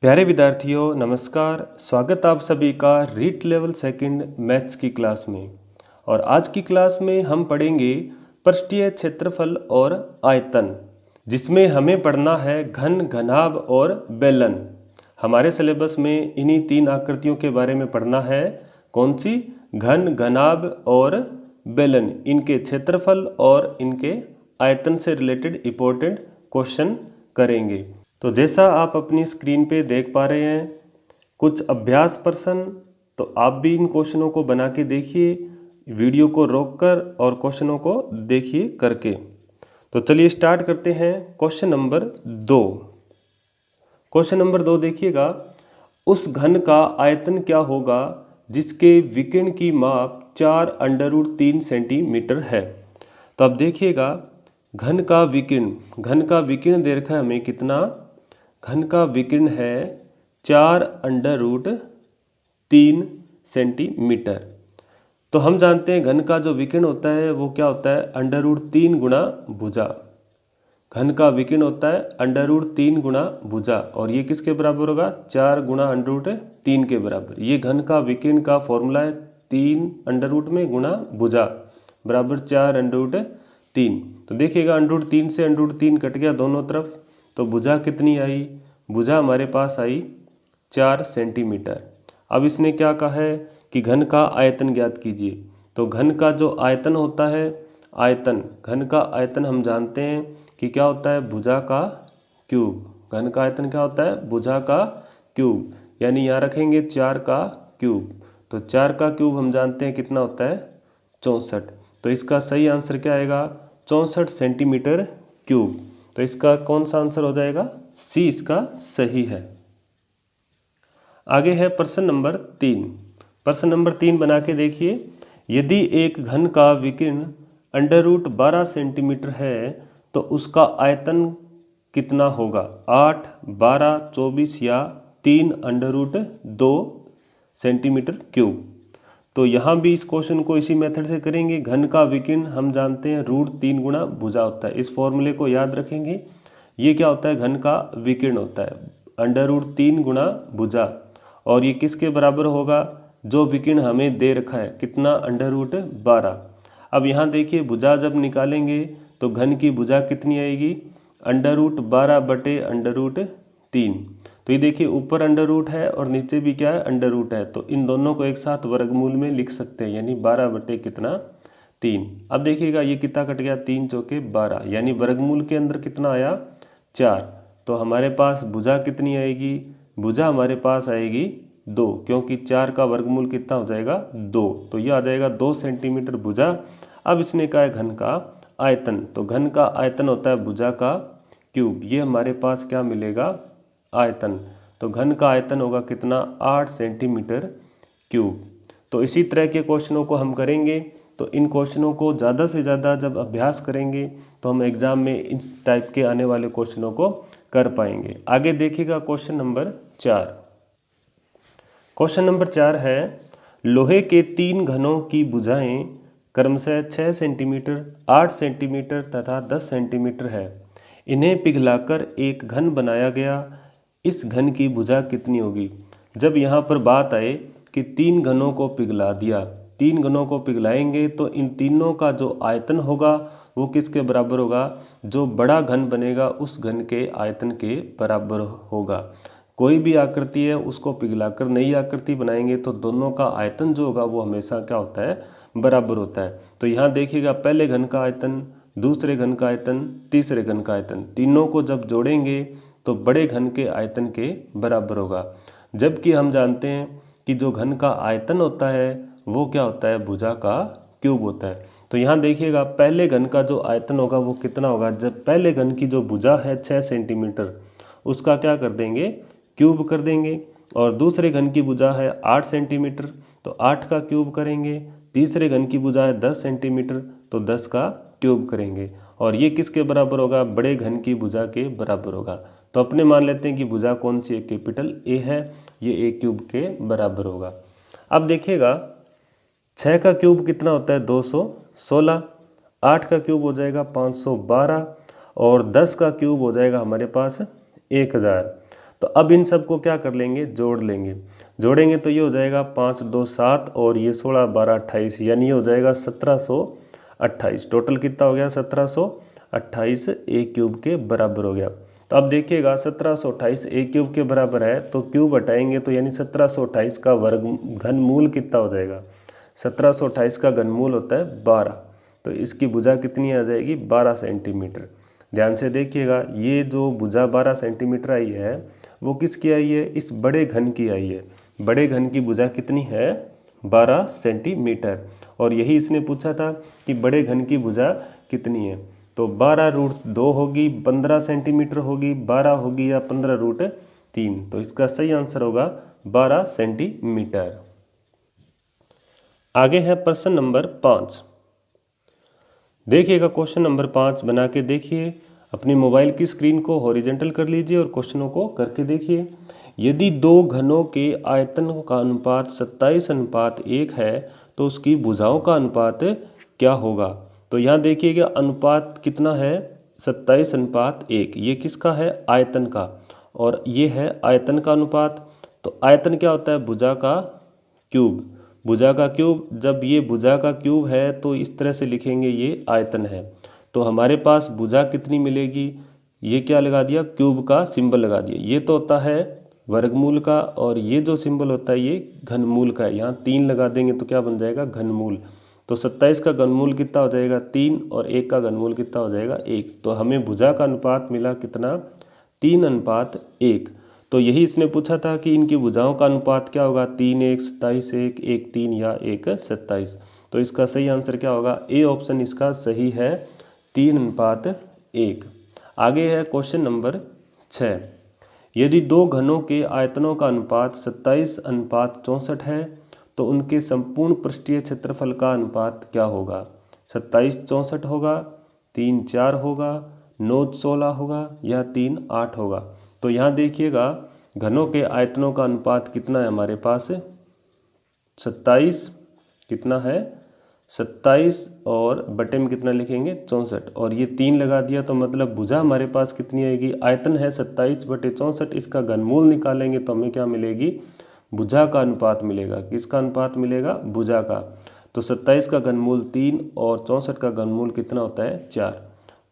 प्यारे विद्यार्थियों नमस्कार। स्वागत आप सभी का रीट लेवल सेकंड मैथ्स की क्लास में। और आज की क्लास में हम पढ़ेंगे पृष्ठीय क्षेत्रफल और आयतन, जिसमें हमें पढ़ना है घन, घनाभ और बेलन। हमारे सिलेबस में इन्हीं तीन आकृतियों के बारे में पढ़ना है। कौन सी? घन, घनाभ और बेलन। इनके क्षेत्रफल और इनके आयतन से रिलेटेड इंपॉर्टेंट क्वेश्चन करेंगे। तो जैसा आप अपनी स्क्रीन पे देख पा रहे हैं कुछ अभ्यास प्रश्न, तो आप भी इन क्वेश्चनों को बना के देखिए, वीडियो को रोककर और क्वेश्चनों को देखिए करके। तो चलिए स्टार्ट करते हैं। Question number 2। क्वेश्चन नंबर 2 देखिएगा, उस घन का आयतन क्या होगा जिसके विकिरण की माप 4√3 सेंटीमीटर है। तो अब देखिएगा, घन का विकिरण दे रखा है हमें कितना। घन का विकिरण है 4√3 सेंटीमीटर। तो हम जानते हैं घन का जो विकिरण होता है वो क्या होता है, √3 गुणा भुजा। घन का विकिरण होता है √3 गुणा भुजा, और ये किसके बराबर होगा, 4 गुणा √3 के बराबर। ये घन का विकिरण का फॉर्मूला है, 3 अंडर में गुणा भुजा बराबर 4√3। तो देखिएगा √3 से √3 कट गया दोनों तरफ, तो भुजा कितनी आई, भुजा हमारे पास आई 4 सेंटीमीटर। अब इसने क्या कहा है कि घन का आयतन ज्ञात कीजिए। तो घन का जो आयतन होता है, घन का आयतन हम जानते हैं कि क्या होता है, भुजा का क्यूब। घन का आयतन क्या होता है, भुजा का क्यूब, यानी यहाँ रखेंगे 4 का क्यूब। तो 4 का क्यूब हम जानते हैं कितना होता है, 64। तो इसका सही आंसर क्या आएगा, 64 सेंटीमीटर क्यूब। तो इसका कौन सा आंसर हो जाएगा, सी इसका सही है। आगे है प्रश्न नंबर 3। प्रश्न नंबर 3 बना के देखिए, यदि एक घन का विकिरण √12 सेंटीमीटर है तो उसका आयतन कितना होगा, 8, 12, 24 या 3√2 सेंटीमीटर क्यूब। तो यहाँ भी इस क्वेश्चन को इसी मेथड से करेंगे। घन का विकिरण हम जानते हैं √3 गुणा भुजा होता है, इस फॉर्मूले को याद रखेंगे। ये क्या होता है, घन का विकिरण होता है √3 गुणा भुजा, और ये किसके बराबर होगा, जो विकिरण हमें दे रखा है कितना, √12। अब यहाँ देखिए भुजा जब निकालेंगे तो घन की भुजा कितनी आएगी, √12 बटे √3। तो ये देखिए ऊपर अंडर है और नीचे भी क्या है, अंडर है। तो इन दोनों को एक साथ वर्गमूल में लिख सकते हैं, यानी 12 बटे कितना, 3। अब देखिएगा ये कितना कट गया, 3 चौके 12, यानी वर्गमूल के अंदर कितना आया, 4। तो हमारे पास भुजा कितनी आएगी, भुजा हमारे पास आएगी 2, क्योंकि 4 का वर्गमूल कितना हो जाएगा, 2। तो ये आ जाएगा 2 सेंटीमीटर भुजा। अब इसने कहा है घन का आयतन, तो घन का आयतन होता है भुजा का क्यूब। ये हमारे पास क्या मिलेगा, आयतन। तो घन का आयतन होगा कितना, 8 सेंटीमीटर क्यूब। तो इसी तरह के क्वेश्चनों को हम करेंगे। तो इन क्वेश्चनों को ज़्यादा से ज़्यादा जब अभ्यास करेंगे तो हम एग्ज़ाम में इस टाइप के आने वाले क्वेश्चनों को कर पाएंगे। आगे देखिएगा क्वेश्चन नंबर 4। क्वेश्चन नंबर 4 है, लोहे के 3 घनों की भुजाएं क्रमशः 6 सेंटीमीटर, 8 सेंटीमीटर तथा 10 सेंटीमीटर है। इन्हें पिघलाकर एक घन बनाया गया, इस घन की भुजा कितनी होगी। जब यहाँ पर बात आए कि 3 घनों को पिघला दिया, 3 घनों को पिघलाएंगे तो इन तीनों का जो आयतन होगा वो किसके बराबर होगा, जो बड़ा घन बनेगा उस घन के आयतन के बराबर होगा। कोई भी आकृति है उसको पिघलाकर नई आकृति बनाएंगे तो दोनों का आयतन जो होगा वो हमेशा क्या होता है, बराबर होता है। तो यहाँ देखिएगा पहले घन का आयतन, दूसरे घन का आयतन, तीसरे घन का आयतन, तीनों को जब जोड़ेंगे तो बड़े घन के आयतन के बराबर होगा। जबकि हम जानते हैं कि जो घन का आयतन होता है वो क्या होता है, भुजा का क्यूब होता है। तो यहाँ देखिएगा पहले घन का जो आयतन होगा वो कितना होगा, जब पहले घन की जो भुजा है 6 सेंटीमीटर उसका क्या कर देंगे, क्यूब कर देंगे। और दूसरे घन की भुजा है 8 सेंटीमीटर, तो 8 का क्यूब करेंगे। तीसरे घन की भुजा है 10 सेंटीमीटर, तो 10 का क्यूब करेंगे। और ये किसके बराबर होगा, बड़े घन की भुजा के बराबर होगा। तो अपने मान लेते हैं कि भुजा कौन सी है, कैपिटल ए है, ये ए क्यूब के बराबर होगा। अब देखिएगा 6 का क्यूब कितना होता है, 216। 8 का क्यूब हो जाएगा 512, और 10 का क्यूब हो जाएगा हमारे पास 1000। तो अब इन सब को क्या कर लेंगे, जोड़ लेंगे। जोड़ेंगे तो ये हो जाएगा 5 2 7 और ये 16 12 28, यानी ये हो जाएगा 1728। टोटल कितना हो गया, 1728 ए क्यूब के बराबर हो गया। तो अब देखिएगा 1728 ए क्यूब के बराबर है, तो क्यूब हटाएंगे तो यानी 1728 का वर्ग घनमूल कितना हो जाएगा। 1728 का घनमूल होता है 12, तो इसकी भुजा कितनी आ जाएगी, 12 सेंटीमीटर। ध्यान से देखिएगा, ये जो भुजा 12 सेंटीमीटर आई है वो किसकी आई है, इस बड़े घन की आई है। बड़े घन की भुजा कितनी है, 12 सेंटीमीटर। और यही इसने पूछा था कि बड़े घन की भुजा कितनी है, तो 12√2 होगी, 15 सेंटीमीटर होगी, 12 होगी या 15√3। तो इसका सही आंसर होगा 12 सेंटीमीटर। आगे है प्रश्न नंबर 5। देखिएगा क्वेश्चन नंबर 5 बना के देखिए। अपनी मोबाइल की स्क्रीन को हॉरिजेंटल कर लीजिए और क्वेश्चनों को करके देखिए। यदि दो घनों के आयतन का अनुपात 27:1 है तो उसकी भुजाओं का अनुपात क्या होगा। तो यहाँ देखिएगा अनुपात कितना है, 27:1। ये किसका है, आयतन का, और ये है आयतन का अनुपात। तो आयतन क्या होता है, भुजा का क्यूब। भुजा का क्यूब, जब ये भुजा का क्यूब है तो इस तरह से लिखेंगे ये आयतन है। तो हमारे पास भुजा कितनी मिलेगी, ये क्या लगा दिया, क्यूब का सिंबल लगा दिया। ये तो होता है वर्गमूल का, और ये जो सिंबल होता है ये घनमूल का है। यहाँ 3 लगा देंगे तो क्या बन जाएगा, घनमूल। तो 27 का घनमूल कितना हो जाएगा, 3, और 1 का घनमूल कितना हो जाएगा, 1। तो हमें भुजा का अनुपात मिला कितना, 3:1। तो यही इसने पूछा था कि इनकी भुजाओं का अनुपात क्या होगा, 3:1, 27:1, 1:3 या 1:27। तो इसका सही आंसर क्या होगा, ए ऑप्शन इसका सही है, 3:1। आगे है क्वेश्चन नंबर 6। यदि दो घनों के आयतनों का अनुपात 27:64 है तो उनके संपूर्ण पृष्ठीय क्षेत्रफल का अनुपात क्या होगा। 27:64 होगा, 3:4 होगा, 9:16 होगा या 3:8 होगा। तो यहाँ देखिएगा घनों के आयतनों का अनुपात कितना है हमारे पास, 27 कितना है, 27 और बटे में कितना लिखेंगे, 64, और ये 3 लगा दिया तो मतलब भुजा हमारे पास कितनी आएगी, आयतन है 27/64, इसका घनमूल निकालेंगे तो हमें क्या मिलेगी, भुजा का अनुपात मिलेगा। किसका अनुपात मिलेगा, भुजा का। तो 27 का घनमूल 3 और 64 का घनमूल कितना होता है, 4।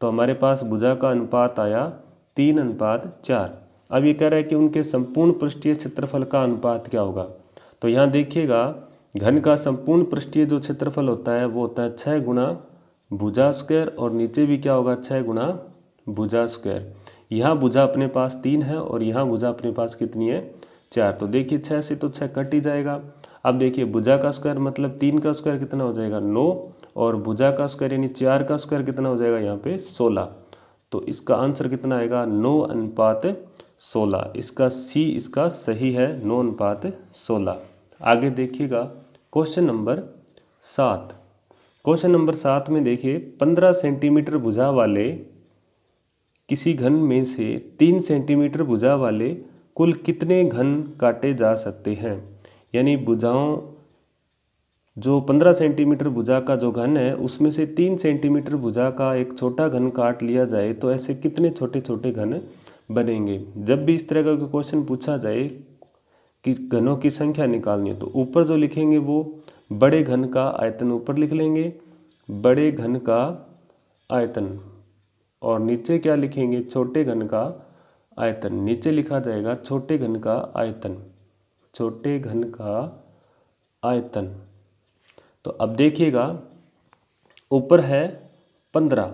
तो हमारे पास भुजा का अनुपात आया 3:4। अब ये कह रहा है कि उनके संपूर्ण पृष्ठीय क्षेत्रफल का अनुपात क्या होगा। तो यहाँ देखिएगा घन का संपूर्ण पृष्ठीय जो क्षेत्रफल होता है वो होता है 6 गुणा भुजा स्क्वायर, और नीचे भी क्या होगा, 6 गुणा भुजा स्क्वायर। यहाँ भुजा अपने पास 3 है और यहाँ भुजा अपने पास कितनी है, 4। तो देखिए 6 से तो 6 कट ही जाएगा। अब देखिए भुजा का स्क्वायर मतलब 3 का स्क्वायर कितना हो जाएगा, 9, और भुजा का स्क्वायर यानी 4 का स्क्वायर कितना हो जाएगा यहाँ पे, 16। तो इसका आंसर कितना आएगा, 9:16। इसका सी इसका सही है, 9:16। आगे देखिएगा क्वेश्चन नंबर 7। क्वेश्चन नंबर 7 में देखिए 15 सेंटीमीटर भुजा वाले किसी घन में से 3 सेंटीमीटर भुजा वाले कुल कितने घन काटे जा सकते हैं। यानी भुजाओं जो 15 सेंटीमीटर भुजा का जो घन है उसमें से 3 सेंटीमीटर भुजा का एक छोटा घन काट लिया जाए तो ऐसे कितने छोटे छोटे घन बनेंगे। जब भी इस तरह का क्वेश्चन पूछा जाए कि घनों की संख्या निकालनी है तो ऊपर जो लिखेंगे वो बड़े घन का आयतन ऊपर लिख लेंगे, बड़े घन का आयतन, और नीचे क्या लिखेंगे, छोटे घन का आयतन। नीचे लिखा जाएगा छोटे घन का आयतन, छोटे घन का आयतन। तो अब देखिएगा ऊपर है 15,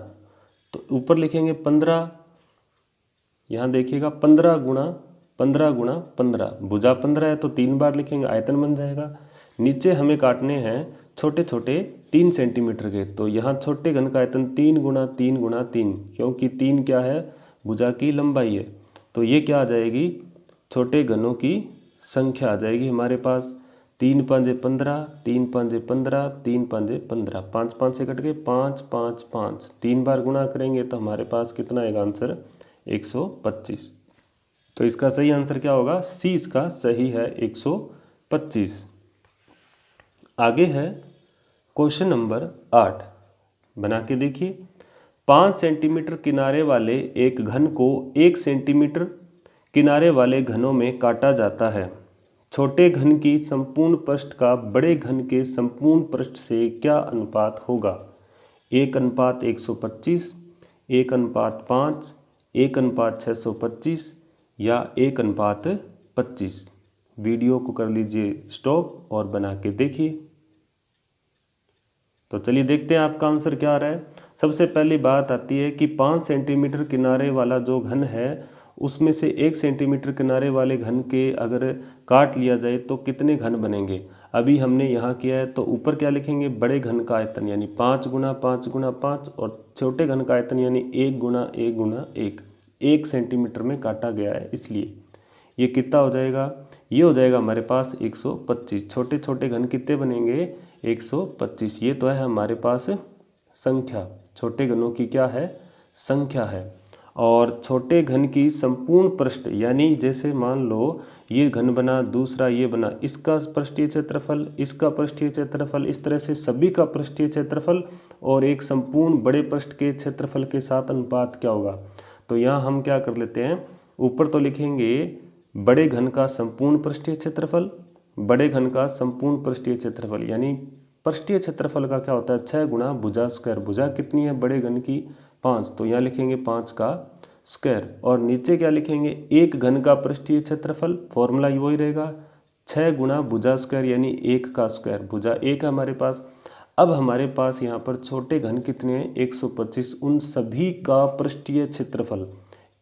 तो ऊपर लिखेंगे 15। यहाँ देखिएगा 15 गुणा 15 गुणा 15, भुजा 15 है तो 3 बार लिखेंगे, आयतन बन जाएगा। नीचे हमें काटने हैं छोटे छोटे 3 सेंटीमीटर के, तो यहाँ छोटे घन का आयतन 3 गुणा 3 गुणा 3, क्योंकि 3 क्या है, भुजा की लंबाई है। तो ये क्या आ जाएगी, छोटे घनों की संख्या आ जाएगी हमारे पास। 3 5 15, 3 5 15, 3 5 15, 5 5 से कट के 5 5 5, 3 बार गुणा करेंगे तो हमारे पास कितना आएगा आंसर, 125। तो इसका सही आंसर क्या होगा, सी इसका सही है, 125। आगे है क्वेश्चन नंबर 8, बना के देखिए। 5 सेंटीमीटर किनारे वाले एक घन को 1 सेंटीमीटर किनारे वाले घनों में काटा जाता है। छोटे घन की संपूर्ण पृष्ठ का बड़े घन के संपूर्ण पृष्ठ से क्या अनुपात होगा? 1:125, 1:5, 1:625 या 1:25। वीडियो को कर लीजिए स्टॉप और बना के देखिए। तो चलिए देखते हैं आपका आंसर क्या आ रहा है। सबसे पहली बात आती है कि 5 सेंटीमीटर किनारे वाला जो घन है उसमें से 1 सेंटीमीटर किनारे वाले घन के अगर काट लिया जाए तो कितने घन बनेंगे। अभी हमने यहाँ किया है तो ऊपर क्या लिखेंगे, बड़े घन का आयतन यानी 5 गुना 5 गुना 5 और छोटे घन का आयतन यानी 1 गुना 1 गुना 1। 1 सेंटीमीटर में काटा गया है इसलिए ये कितना हो जाएगा, ये हो जाएगा हमारे पास 125। छोटे छोटे घन कितने बनेंगे, 125। ये तो है हमारे पास संख्या, छोटे घनों की क्या है, संख्या है। और छोटे घन की संपूर्ण पृष्ठ यानी जैसे मान लो ये घन बना, दूसरा ये बना, इसका पृष्ठीय क्षेत्रफल, इसका पृष्ठीय क्षेत्रफल, इस तरह से सभी का पृष्ठीय क्षेत्रफल और एक संपूर्ण बड़े पृष्ठ के क्षेत्रफल के साथ अनुपात क्या होगा। तो यहाँ हम क्या कर लेते हैं, ऊपर तो लिखेंगे बड़े घन का संपूर्ण पृष्ठीय क्षेत्रफल, बड़े घन का संपूर्ण पृष्ठीय क्षेत्रफल यानी पृष्ठीय क्षेत्रफल का क्या होता है 6 गुना भुजा स्क्वायर। भुजा कितनी है बड़े घन की, 5, तो यहाँ लिखेंगे 5 का स्क्वायर। और नीचे क्या लिखेंगे, एक घन का पृष्ठीय क्षेत्रफल, फॉर्मूला वही रहेगा 6 गुना भुजा स्क्वायर यानी 1 का स्क्वायर। भुजा 1 है हमारे पास। अब हमारे पास यहाँ पर छोटे घन कितने हैं 125, उन सभी का पृष्ठीय क्षेत्रफल।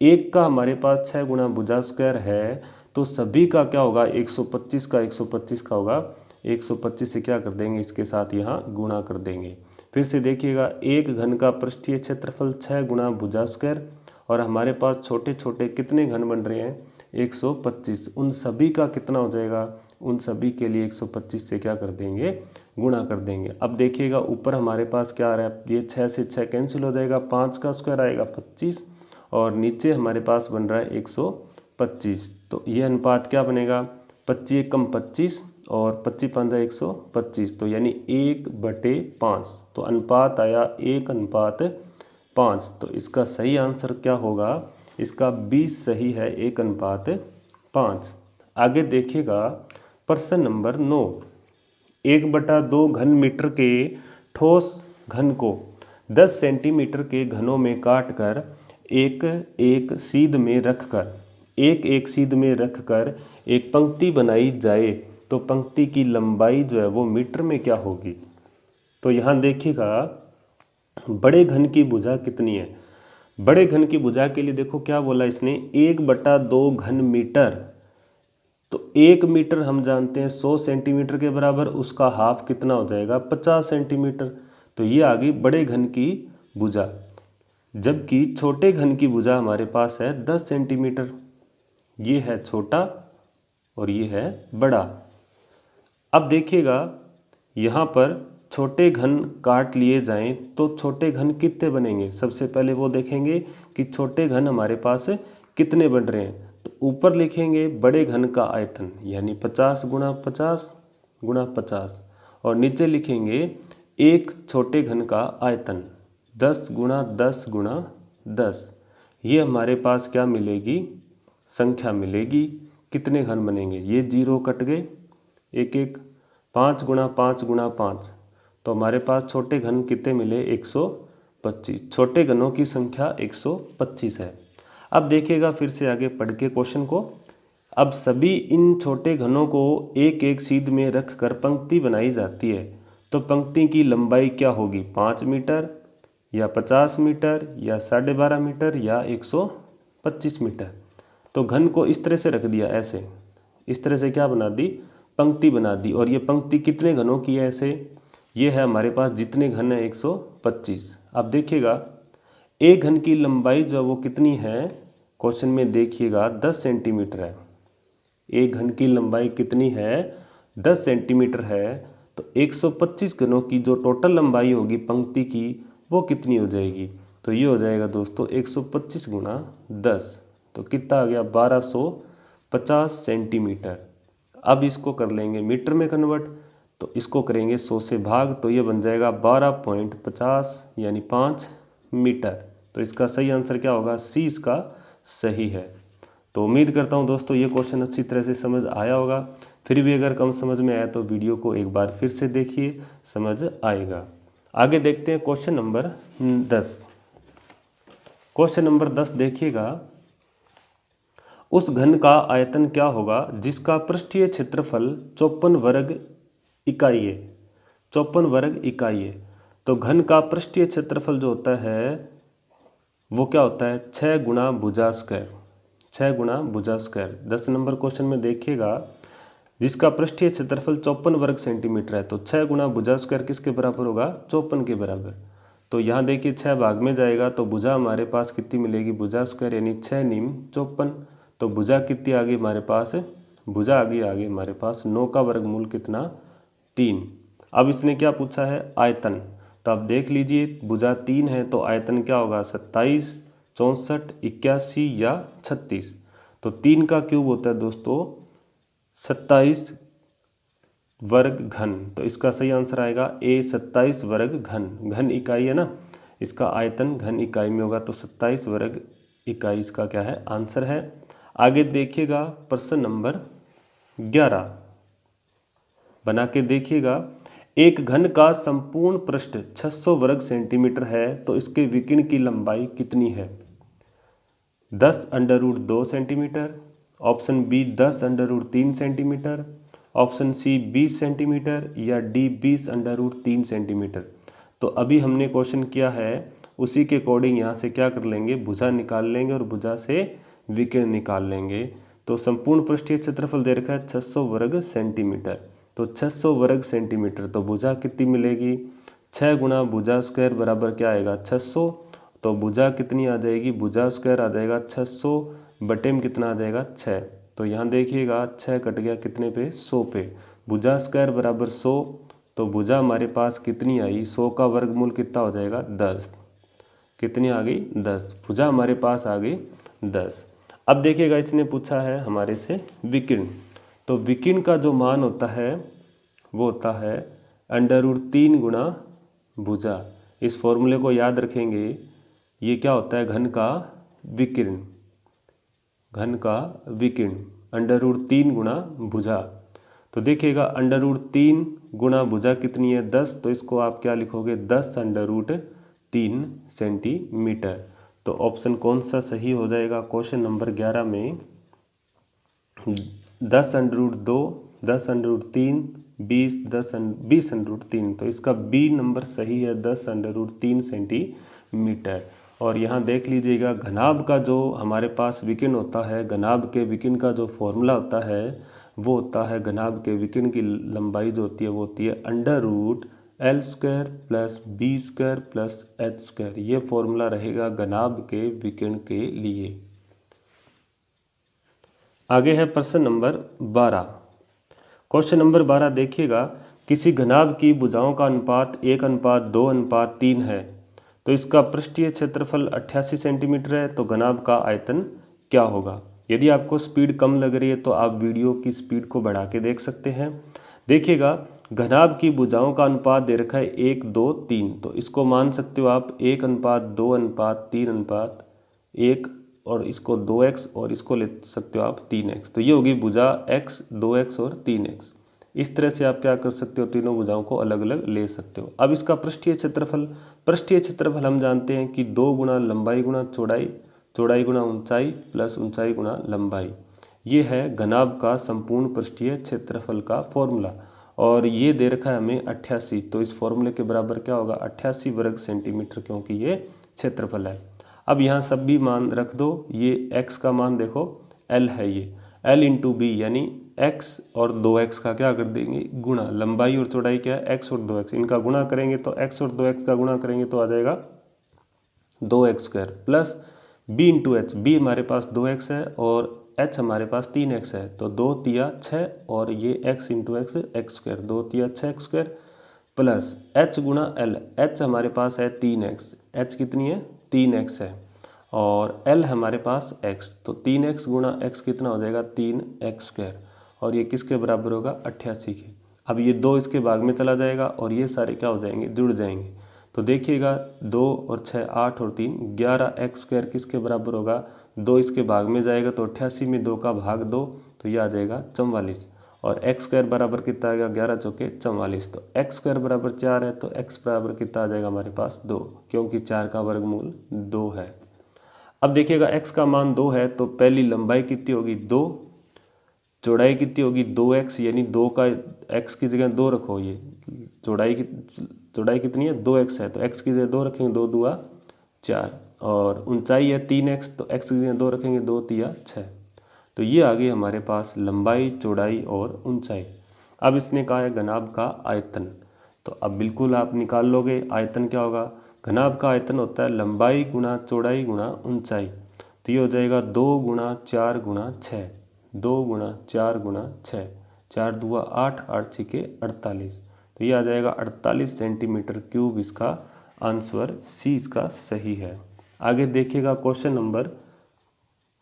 1 का हमारे पास 6 गुना भुजा स्क्वायर है तो सभी का क्या होगा 125 का 125 का होगा 125 से क्या कर देंगे, इसके साथ यहाँ गुणा कर देंगे। फिर से देखिएगा, एक घन का पृष्ठीय क्षेत्रफल 6 गुना भुजा स्क्वायर और हमारे पास छोटे छोटे कितने घन बन रहे हैं 125। उन सभी का कितना हो जाएगा, उन सभी के लिए 125 से क्या कर देंगे, गुणा कर देंगे। अब देखिएगा ऊपर हमारे पास क्या आ रहा है, ये 6 से 6 कैंसिल हो जाएगा, 5 का स्क्वायर आएगा 25 और नीचे हमारे पास बन रहा है 125। तो ये अनुपात क्या बनेगा, 25 कम 25 और 25 5 125, तो यानी 1/5। तो अनुपात आया 1:5। तो इसका सही आंसर क्या होगा, इसका 20 सही है, 1:5। आगे देखिएगा प्रश्न नंबर 9। 1/2 घन मीटर के ठोस घन को 10 सेंटीमीटर के घनों में काट कर एक एक सीध में रखकर एक पंक्ति बनाई जाए तो पंक्ति की लंबाई जो है वो मीटर में क्या होगी। तो यहाँ देखिएगा बड़े घन की भुजा कितनी है। बड़े घन की भुजा के लिए देखो क्या बोला इसने, 1/2 घन मीटर। तो 1 मीटर हम जानते हैं 100 सेंटीमीटर के बराबर, उसका हाफ कितना हो जाएगा 50 सेंटीमीटर। तो ये आ गई बड़े घन की भुजा, जबकि छोटे घन की भुजा हमारे पास है 10 सेंटीमीटर। ये है छोटा और ये है बड़ा। अब देखिएगा यहाँ पर छोटे घन काट लिए जाएं तो छोटे घन कितने बनेंगे। सबसे पहले वो देखेंगे कि छोटे घन हमारे पास कितने बन रहे हैं। तो ऊपर लिखेंगे बड़े घन का आयतन यानी 50 गुना 50 गुना 50 और नीचे लिखेंगे एक छोटे घन का आयतन 10 गुना 10 गुना 10। ये हमारे पास क्या मिलेगी, संख्या मिलेगी। कितने घन बनेंगे, ये 0 कट गए, एक एक 5 गुना 5 गुना 5, तो हमारे पास छोटे घन कितने मिले 125। छोटे घनों की संख्या 125 है। अब देखिएगा फिर से आगे पढ़ के क्वेश्चन को। अब सभी इन छोटे घनों को एक एक सीध में रख कर पंक्ति बनाई जाती है तो पंक्ति की लंबाई क्या होगी, 5 मीटर या 50 मीटर या 12.5 मीटर या 125 मीटर। तो घन को इस तरह से रख दिया, ऐसे इस तरह से क्या बना दी, पंक्ति बना दी। और ये पंक्ति कितने घनों की है, ऐसे ये है हमारे पास जितने घन है 125। अब देखिएगा एक घन की लंबाई जो है वो कितनी है, क्वेश्चन में देखिएगा 10 सेंटीमीटर है। एक घन की लंबाई कितनी है 10 सेंटीमीटर है। तो 125 घनों की जो टोटल लंबाई होगी पंक्ति की वो कितनी हो जाएगी। तो ये हो जाएगा दोस्तों 125 गुना 10, तो कितना आ गया 1250 सेंटीमीटर। अब इसको कर लेंगे मीटर में कन्वर्ट, तो इसको करेंगे 100 से भाग, तो ये बन जाएगा 12.50 यानी 5 मीटर। तो इसका सही आंसर क्या होगा, सी इसका सही है। तो उम्मीद करता हूँ दोस्तों ये क्वेश्चन अच्छी तरह से समझ आया होगा। फिर भी अगर कम समझ में आया तो वीडियो को एक बार फिर से देखिए, समझ आएगा। आगे देखते हैं क्वेश्चन नंबर 10। क्वेश्चन नंबर 10 देखिएगा, उस घन का आयतन क्या होगा जिसका पृष्ठीय क्षेत्रफल 54 वर्ग इकाई है। 54 वर्ग इकाई है। तो घन का पृष्ठीय क्षेत्रफल जो होता है वो क्या होता है, 6 गुणा भुजा स्क्वायर। 6 गुणा भुजा स्क्वायर। 10 नंबर क्वेश्चन में देखिएगा, जिसका पृष्ठीय क्षेत्रफल 54 वर्ग सेंटीमीटर है, तो 6 गुणा भुजा स्क्वायर किसके बराबर होगा, 54 के बराबर। तो यहाँ देखिए 6 भाग में जाएगा तो भुजा हमारे पास कितनी मिलेगी, भुजा स्क्वायर यानी 6 नीम 54। तो भुजा कितनी आ गई हमारे पास, भुजा आगे हमारे पास 9 का वर्गमूल कितना, 3। अब इसने क्या पूछा है, आयतन। तो आप देख लीजिए भुजा 3 है तो आयतन क्या होगा, 27, 64, 81 या 36। तो 3 का क्यूब होता है दोस्तों 27 वर्ग घन। तो इसका सही आंसर आएगा ए, 27 वर्ग घन। घन इकाई है ना, इसका आयतन घन इकाई में होगा तो 27 वर्ग इकाई इसका क्या है, आंसर है। आगे देखिएगा प्रश्न नंबर 11 बना के देखिएगा, एक घन का संपूर्ण पृष्ठ 600 वर्ग सेंटीमीटर है तो इसके विकिरण की लंबाई कितनी है। 10√2 centimetre, option B 10√3 centimetre, option C 20 centimetre या डी 20√3 सेंटीमीटर। तो अभी हमने क्वेश्चन किया है उसी के अकॉर्डिंग यहाँ से क्या कर लेंगे, भुजा निकाल लेंगे और भुजा से विकिरण निकाल लेंगे। तो संपूर्ण पृष्ठीय क्षेत्रफल दे रखा है 600 वर्ग सेंटीमीटर। तो 600 वर्ग सेंटीमीटर तो भुजा कितनी मिलेगी, 6 गुणा भुजा स्क्वायर बराबर क्या आएगा, 600। तो भुजा कितनी आ जाएगी, भुजा स्क्वायर आ जाएगा 600 बटे में कितना आ जाएगा 6। तो यहाँ देखिएगा 6 कट गया कितने पे, 100 पे। भुजा स्क्वायर बराबर 100। तो भुजा हमारे पास कितनी आई, 100 का वर्गमूल कितना हो जाएगा, 10। कितनी आ गई, 10। भुजा हमारे पास आ गई 10। अब देखिएगा इसने पूछा है हमारे से विकिरण। तो विकिरण का जो मान होता है वो होता है √3 गुणा भुजा। इस फॉर्मूले को याद रखेंगे। ये क्या होता है, घन का विकिरण। घन का विकिरण √3 गुणा भुजा। तो देखिएगा √3 गुणा भुजा कितनी है, 10। तो इसको आप क्या लिखोगे, 10√3 सेंटीमीटर। तो ऑप्शन कौन सा सही हो जाएगा क्वेश्चन नंबर 11 में, 10√2, 10√3, 20, 20√3। तो इसका बी नंबर सही है, 10√3 सेंटीमीटर। और यहाँ देख लीजिएगा घनाभ का जो हमारे पास विकिरण होता है, घनाभ के विकिरण का जो फॉर्मूला होता है वो होता है, घनाभ के विकिरण की लंबाई जो होती है वो होती है √L² + B² + H²। ये फॉर्मूला रहेगा घनाभ के विकिरण के लिए। आगे है प्रश्न नंबर 12। क्वेश्चन नंबर 12 देखिएगा, किसी घनाभ की भुजाओं का अनुपात 1:2:3 है तो इसका पृष्ठीय क्षेत्रफल 88 सेंटीमीटर है। तो घनाभ का आयतन क्या होगा। यदि आपको स्पीड कम लग रही है तो आप वीडियो की स्पीड को बढ़ा के देख सकते हैं। देखिएगा घनाभ की भुजाओं का अनुपात दे रखा है 1:2:3। तो इसको मान सकते हो आप 1:2:3:1 और इसको 2x और इसको ले सकते हो आप 3x। तो ये होगी भुजा x, 2x और 3x। इस तरह से आप क्या कर सकते हो, तीनों भुजाओं को अलग अलग ले सकते हो। अब इसका पृष्ठीय क्षेत्रफल हम जानते हैं कि 2 गुणा लंबाई गुणा चौड़ाई, चौड़ाई गुणा ऊंचाई प्लस ऊंचाई गुणा लंबाई। ये है घनाभ का संपूर्ण पृष्ठीय क्षेत्रफल का फॉर्मूला। और ये दे रखा है हमें 88। तो इस फॉर्मूले के बराबर क्या होगा, 88 वर्ग सेंटीमीटर, क्योंकि ये क्षेत्रफल है। अब यहाँ सब भी मान रख दो। ये x का मान देखो L है, ये L × B यानी x और 2x का क्या कर देंगे गुणा। लंबाई और चौड़ाई क्या है, x और 2x, इनका गुणा करेंगे तो x और 2x का गुणा करेंगे तो आ जाएगा 2x² plus B × H। B हमारे पास 2x है और h हमारे पास 3x है। तो 2 तिया 6 और ये x × x x², 2 तिया 6x² प्लस h गुणा L। h हमारे पास है 3x, h कितनी है 3x है और L हमारे पास x। तो 3x गुणा x कितना हो जाएगा 3x² और ये किसके बराबर होगा 88 के। अब ये 2 इसके भाग में चला जाएगा और ये सारे क्या हो जाएंगे, जुड़ जाएंगे। तो देखिएगा 2 और 6 8 और 3 11x² किसके बराबर होगा 2 इसके भाग में जाएगा तो 88 में 2 का भाग 2, तो ये आ जाएगा 44। और एक्स स्क्वायर बराबर कितना आएगा, 11 चौके 44। तो एक्स स्क्वायर बराबर 4 है, तो एक्स बराबर कितना आ जाएगा हमारे पास 2, क्योंकि 4 का वर्गमूल 2 है। अब देखिएगा एक्स का मान 2 है, तो पहली लंबाई कितनी होगी 2, चौड़ाई कितनी होगी 2x, यानी 2 का x की जगह 2 रखो। ये चौड़ाई कितनी है 2x है, तो x की जगह 2 रखेंगे, 2 दूआ 4। और ऊंचाई है 3x, तो x की जगह 2 रखेंगे, 2 तिया 6। तो ये आ गई हमारे पास लंबाई, चौड़ाई और ऊंचाई। अब इसने कहा है घनाभ का आयतन, तो अब बिल्कुल आप निकाल लोगे आयतन क्या होगा। घनाभ का आयतन होता है लंबाई गुणा चौड़ाई गुणा ऊंचाई। तो ये हो जाएगा 2 गुणा 4 गुणा 6, 2 गुणा 4 गुणा 6, 4 दुआ 8, 8 छिके 48। तो ये आ जाएगा 48 सेंटीमीटर क्यूब। इसका आंसर सी इसका सही है। आगे देखिएगा क्वेश्चन नंबर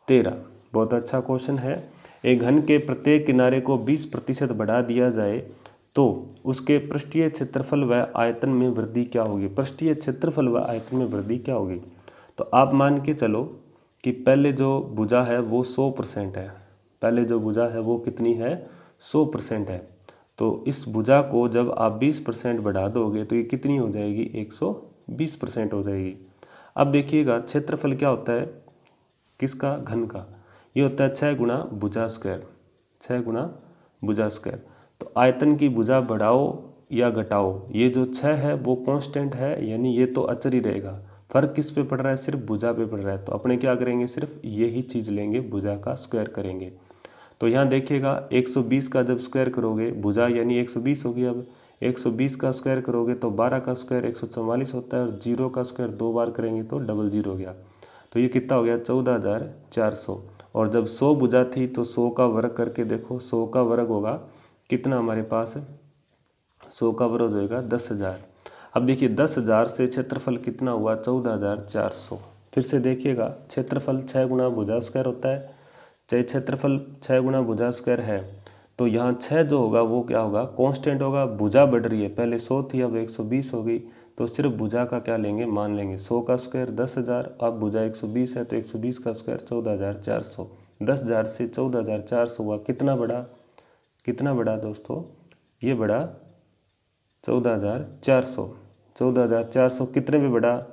13, बहुत अच्छा क्वेश्चन है। एक घन के प्रत्येक किनारे को 20% बढ़ा दिया जाए तो उसके पृष्ठीय क्षेत्रफल व आयतन में वृद्धि क्या होगी। पृष्ठीय क्षेत्रफल व आयतन में वृद्धि क्या होगी। तो आप मान के चलो कि पहले जो भुजा है वो 100% है, पहले जो भुजा है वो कितनी है 100% है। तो इस भुजा को जब आप 20% बढ़ा दोगे तो ये कितनी हो जाएगी 120% हो जाएगी। अब देखिएगा क्षेत्रफल क्या होता है किसका, घन का, ये होता है 6 गुणा भुजा स्क्वायर, 6 गुणा भुजा स्क्वायर। तो आयतन की भुजा बढ़ाओ या घटाओ, ये जो 6 है वो कांस्टेंट है, यानी ये तो अचर ही रहेगा। फर्क किस पे पड़ रहा है, सिर्फ भुजा पे पड़ रहा है। तो अपने क्या करेंगे, सिर्फ यही चीज़ लेंगे, भुजा का स्क्वायर करेंगे। तो यहाँ देखिएगा 120 का जब स्क्वायर करोगे, भुजा यानी 120 होगी। अब 120 का स्क्वायर करोगे तो 12 का स्क्वायर 144 होता है, और 0 का स्क्वायर 2 बार करेंगे तो 00 हो गया। तो ये कितना हो गया 14,400। और जब 100 भुजा थी तो 100 का वर्ग करके देखो, 100 का वर्ग होगा कितना हमारे पास, 100 का वर्ग होगा 10,000। अब देखिए 10,000 से क्षेत्रफल कितना हुआ 14,400। फिर से देखिएगा क्षेत्रफल 6 गुणा भुजा स्क्वायर होता है, चाहे क्षेत्रफल 6 गुणा भुजा स्क्वायर है, तो यहाँ 6 जो होगा वो क्या होगा कांस्टेंट होगा। भुजा बढ़ रही है, पहले 100 थी अब 120 हो गई, तो सिर्फ भुजा का क्या लेंगे मान लेंगे। 100 का स्क्वायर 10,000, अब भुजा 120 है तो 120 का स्क्वायर 14,400। 10,000 से 14,400 हुआ कितना बड़ा, कितना बड़ा दोस्तों, ये बड़ा 14,400। 14,400 कितने पे बढ़ा,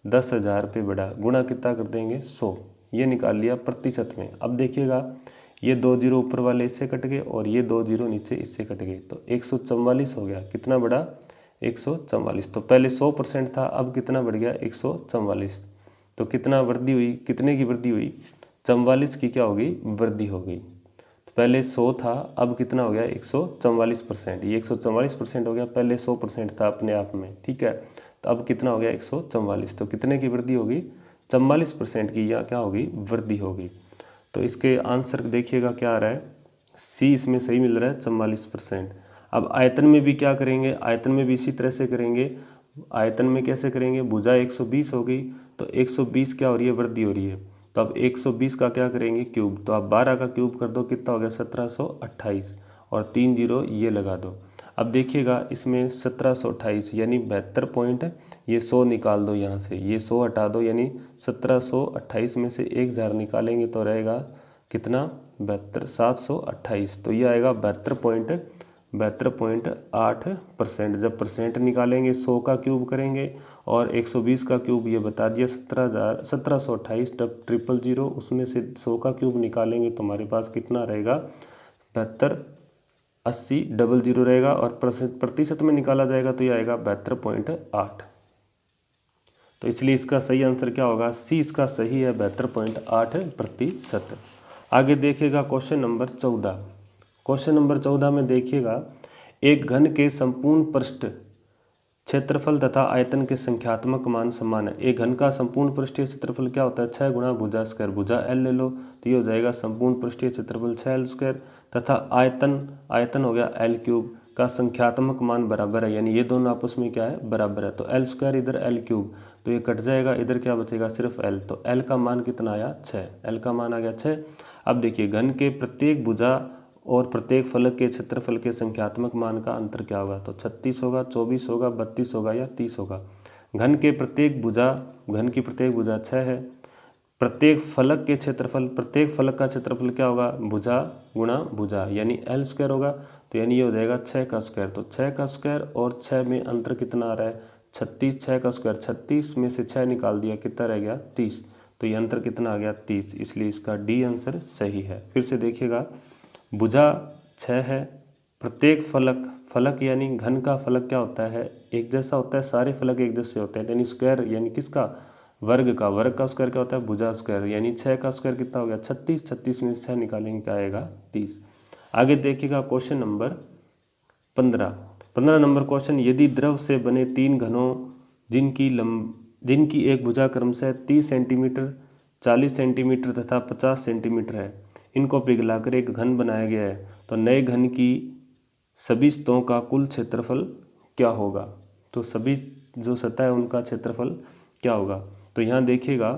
10,000 पे बढ़ा, गुणा कितना कर देंगे 100, ये निकाल लिया प्रतिशत में। अब देखिएगा ये 2 जीरो ऊपर वाले इससे कट गए और ये 2 जीरो नीचे इससे कट गए, तो 144 हो गया। कितना बढ़ा 144। तो पहले 100% था, अब कितना बढ़ गया 144। तो कितना वृद्धि हुई, कितने की वृद्धि हुई 44 की क्या होगी वृद्धि हो गई। तो पहले 100 था, अब कितना हो गया 144%। ये 144% हो गया, पहले 100% था अपने आप में, ठीक है। तो अब कितना हो गया 144। तो कितने की वृद्धि होगी 44% की, या क्या होगी वृद्धि होगी। तो इसके आंसर देखिएगा क्या आ रहा है, सी इसमें सही मिल रहा है 44%। अब आयतन में भी क्या करेंगे, आयतन में भी इसी तरह से करेंगे। आयतन में कैसे करेंगे, भुजा 120 हो गई, तो 120 क्या हो रही है वृद्धि हो रही है। तो अब 120 का क्या करेंगे क्यूब, तो आप 12 का क्यूब कर दो, कितना हो गया 1728, और 3 जीरो ये लगा दो। अब देखिएगा इसमें 1728 यानी 72 पॉइंट, ये 100 निकाल दो यहाँ से, ये 100 हटा दो, यानी 1728 में से 1000 निकालेंगे तो रहेगा कितना 728। तो ये आएगा 72.8%। जब परसेंट निकालेंगे 100 का क्यूब करेंगे और 120 का क्यूब ये बता दिया 1728, तब 000 उसमें से 100 का क्यूब निकालेंगे तो हमारे पास कितना रहेगा 7280 00 रहेगा, और प्रतिशत में निकाला जाएगा तो ये आएगा 72.8। तो इसलिए इसका सही आंसर क्या होगा, सी इसका सही है 72.8%। आगे देखिएगा क्वेश्चन नंबर 14। क्वेश्चन नंबर 14 में देखिएगा एक घन के संपूर्ण पृष्ठ क्षेत्रफल तथा आयतन के संख्यात्मक मान समान है। एक घन का संपूर्ण पृष्ठीय क्षेत्रफल क्या होता है 6 गुणा भुजा स्क्वायर, भुजा एल ले लो तो ये हो जाएगा संपूर्ण पृष्ठीय क्षेत्रफल 6l स्क्वायर, तथा आयतन हो गया l क्यूब का संख्यात्मक मान बराबर है, यानी ये दोनों आपस में क्या है बराबर है। तो l स्क्वायर इधर l क्यूब, तो ये कट जाएगा, इधर क्या बचेगा सिर्फ l। तो l का मान कितना आया 6, l का मान आ गया 6। अब देखिए घन के प्रत्येक भुजा और प्रत्येक फलक के क्षेत्रफल के संख्यात्मक मान का अंतर क्या होगा, तो 36 होगा, 24 होगा, 32 होगा या 30 होगा। घन की प्रत्येक भुजा 6 है, प्रत्येक फलक के क्षेत्रफल, प्रत्येक फलक का क्षेत्रफल क्या होगा, भुजा गुणा भुजा यानी L स्क्वायर होगा। तो यानी ये हो जाएगा 6 का स्क्वायर। तो 6 का स्क्वायर और 6 में अंतर कितना आ रहा है, 36। 6 का स्क्वायर 36 में से 6 निकाल दिया, कितना रह गया 30। तो ये अंतर कितना आ गया 30, इसलिए इसका डी आंसर सही है। फिर से देखिएगा, भुजा 6 है, प्रत्येक फलक, फलक यानी घन का फलक क्या होता है, एक जैसा होता है, सारे फलक एक जैसे होते हैं। यानी स्क्वायर यानी किसका, वर्ग का, वर्ग का स्क्वायर क्या होता है, भुजा स्क्वायर। यानी 6 का स्क्वायर कितना हो गया 36, 36 में से 6 निकालेंगे क्या आएगा 30। आगे देखिएगा क्वेश्चन नंबर 15 नंबर क्वेश्चन, यदि द्रव से बने 3 घनों जिनकी एक भुजा क्रमशः 30 सेंटीमीटर, 40 सेंटीमीटर तथा 50 सेंटीमीटर है, इनको पिघलाकर एक घन बनाया गया है, तो नए घन की सभी सतहों का कुल क्षेत्रफल क्या होगा। तो सभी जो सतह है उनका क्षेत्रफल क्या होगा। तो यहाँ देखिएगा,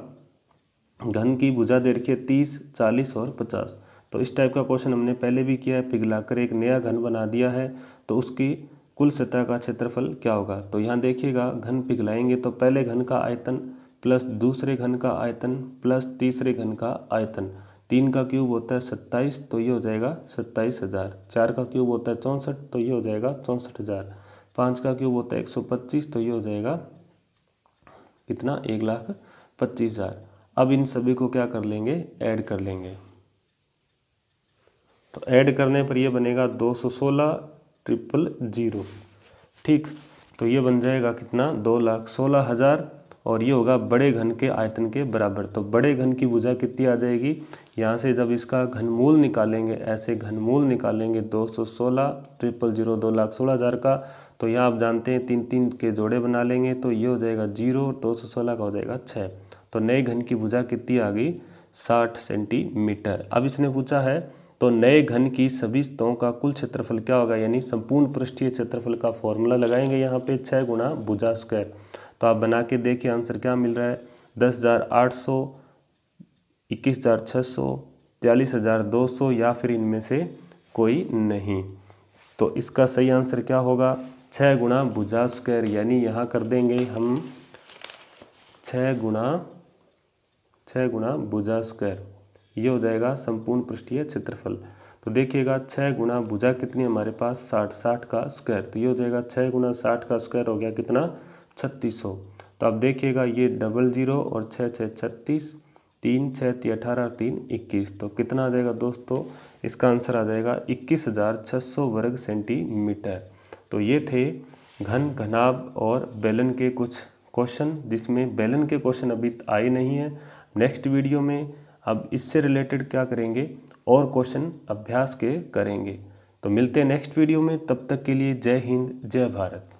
घन की भुजा दे रखी है 30, 40 और 50। तो इस टाइप का क्वेश्चन हमने पहले भी किया है, पिघलाकर एक नया घन बना दिया है, तो उसकी कुल सतह का क्षेत्रफल क्या होगा। तो यहाँ देखिएगा, घन पिघलाएंगे तो पहले घन का आयतन प्लस दूसरे घन का आयतन प्लस तीसरे घन का आयतन, 3 का क्यूब होता है 27, तो ये हो जाएगा 27,000। 4 का क्यूब होता है 64, तो ये हो जाएगा 64,000। 5 का क्यूब होता है 125, तो ये हो जाएगा कितना, 1,25,000। अब इन सभी को क्या कर लेंगे, ऐड कर लेंगे। तो ऐड करने पर ये बनेगा 216,000। ठीक, तो ये बन जाएगा कितना, 2,16,000, और ये होगा बड़े घन के आयतन के बराबर। तो बड़े घन की भुजा कितनी आ जाएगी, यहाँ से जब इसका घनमूल निकालेंगे, ऐसे घनमूल निकालेंगे 216,000 2,16,000 का, तो यहाँ आप जानते हैं 3 के जोड़े बना लेंगे, तो ये हो जाएगा 0, 216 का हो जाएगा 6। तो नए घन की भुजा कितनी आ गई, 60 सेंटीमीटर। अब इसने पूछा है, तो नए घन की सभी सतहों का कुल क्षेत्रफल क्या होगा, यानी संपूर्ण पृष्ठीय क्षेत्रफल का फॉर्मूला लगाएंगे यहाँ पे 6 गुणा भुजा स्क्वायर। तो आप बना के देखिए आंसर क्या मिल रहा है, 10,800, 21,600, 43,200 या फिर इनमें से कोई नहीं। तो इसका सही आंसर क्या होगा, 6 गुणा भुजा स्क्वायर, यानी यहाँ कर देंगे हम 6 गुणा भुजा स्क्वायर, ये हो जाएगा संपूर्ण पृष्ठीय क्षेत्रफल। तो देखिएगा 6 गुणा भुजा कितनी हमारे पास, 60, 60 का स्क्वायर, तो ये हो जाएगा 6 गुणा 60 का स्क्वायर हो गया कितना, 3600। तो अब देखिएगा ये 00 और 6 6 36, 3 6 3 18, 3 21, तो कितना आ जाएगा दोस्तों, इसका आंसर आ जाएगा 21,600 वर्ग सेंटीमीटर। तो ये थे घन, घनाभ और बेलन के कुछ क्वेश्चन, जिसमें बेलन के क्वेश्चन अभी आए नहीं है। नेक्स्ट वीडियो में अब इससे रिलेटेड क्या करेंगे, और क्वेश्चन अभ्यास के करेंगे। तो मिलते हैं नेक्स्ट वीडियो में, तब तक के लिए जय हिंद, जय भारत।